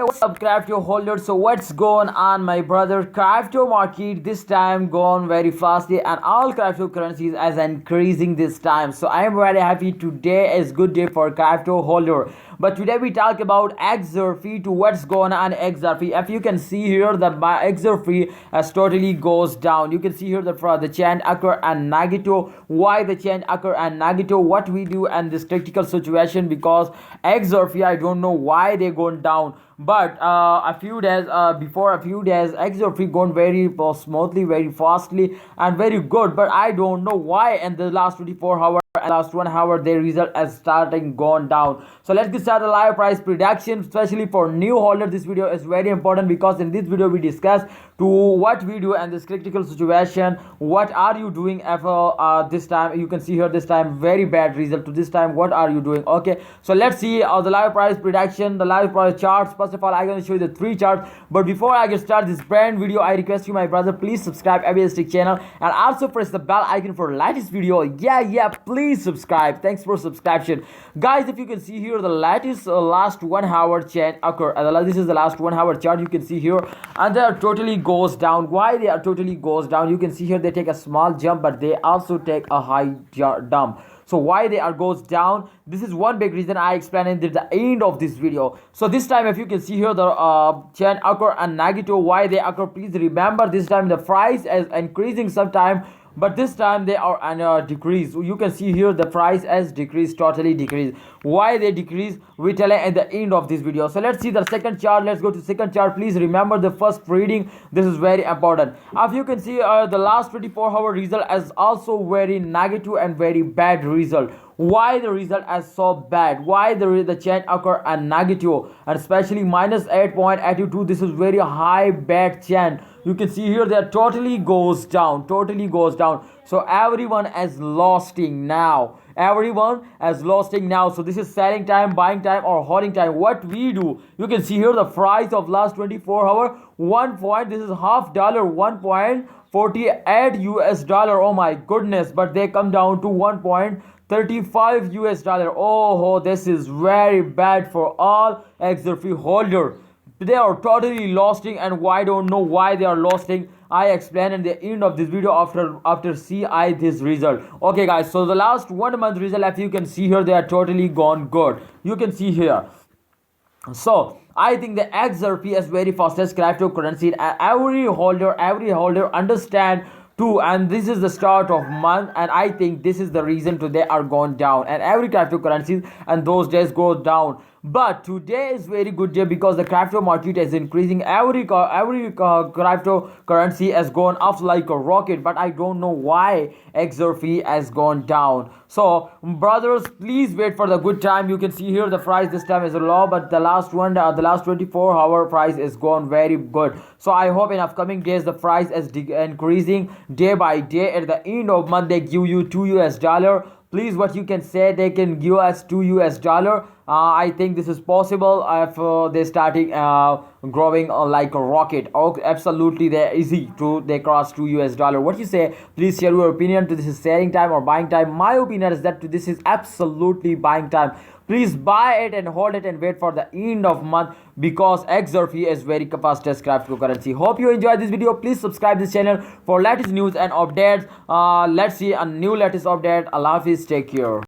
What's up, crypto holders? So what's going on, my brother? Crypto market this time gone very fastly, and all cryptocurrencies as increasing this time. So I am very happy. Today is good day for crypto holder. But today we talk about XRP to what's going on XRP. If you can see here, the XRP has totally goes down. You can see here the change occur and negative. Why the change occur and negative? What we do in this critical situation, because XRP, I don't know why they gone down. But a few days before a few days, XRP gone very smoothly, very fastly, and very good. But I don't know why in the last 24 hours and last 1 hour their result has starting gone down. So let's get started. Live price prediction, especially for new holder. This video is very important because in this video we discuss to what we do in this critical situation. What are you doing if this time you can see here this time very bad result to this time? What are you doing? Okay, so let's see the live price prediction, the live price charts. First of all, I'm going to show you the three charts. But before I get started this brand video, I request you, my brother, please subscribe Aviastic channel and also press the bell icon for latest video. Yeah, please subscribe. Thanks for subscription, guys. If you can see here the latest last 1 hour change occur, this is the last 1 hour chart. You can see here, and they are totally goes down. Why they are totally goes down? You can see here they take a small jump, but they also take a high dump. So why they are goes down? This is one big reason I explain in the end of this video. So this time, if you can see here the change occur and negative, why they occur? Please remember, this time the price is increasing sometime, but this time they are on decrease. You can see here the price has decreased, totally decreased. Why they decrease, we tell at the end of this video. So let's see the second chart. Let's go to second chart. Please remember the first reading. This is very important. If you can see the last 24-hour result is also very negative and very bad result. Why the result is so bad? Why the change occur and negative, and especially minus 8.82? This is very high bad change. You can see here that totally goes down, so everyone is losing now. So this is selling time, buying time, or holding time. What we do, you can see here the price of last 24 hour, 1 point, this is half dollar, 1.48 US dollar. Oh my goodness, but they come down to 1.35 US dollar. Oh, this is very bad for all XRP holder. They are totally losing, and I don't know why they are losing. I explain in the end of this video after see this result. Okay, guys, so the last 1 month result, if you can see here, they are totally gone good. You can see here. So I think the XRP is very fastest cryptocurrency, and every holder understand too, and this is the start of month, and I think this is the reason today are gone down, and every cryptocurrencies and those days go down. But today is very good day because the crypto market is increasing. Every cryptocurrency has gone up like a rocket, but I don't know why XRP has gone down. So brothers, please wait for the good time. You can see here the price this time is low, but the last 24-hour price is gone very good. So I hope in upcoming days the price is increasing day by day. At the end of month they give you $2 US. Please, what you can say, they can give us $2 US. I think this is possible if they starting growing like a rocket. Oh, absolutely, they're easy to they cross $2 US. What you say? Please share your opinion. To this is selling time or buying time. My opinion is that this is absolutely buying time. Please buy it and hold it and wait for the end of month, because XRP is very fastest cryptocurrency. Hope you enjoyed this video. Please subscribe this channel for latest news and updates. Let's see a new latest update. Allah Hafiz, take care.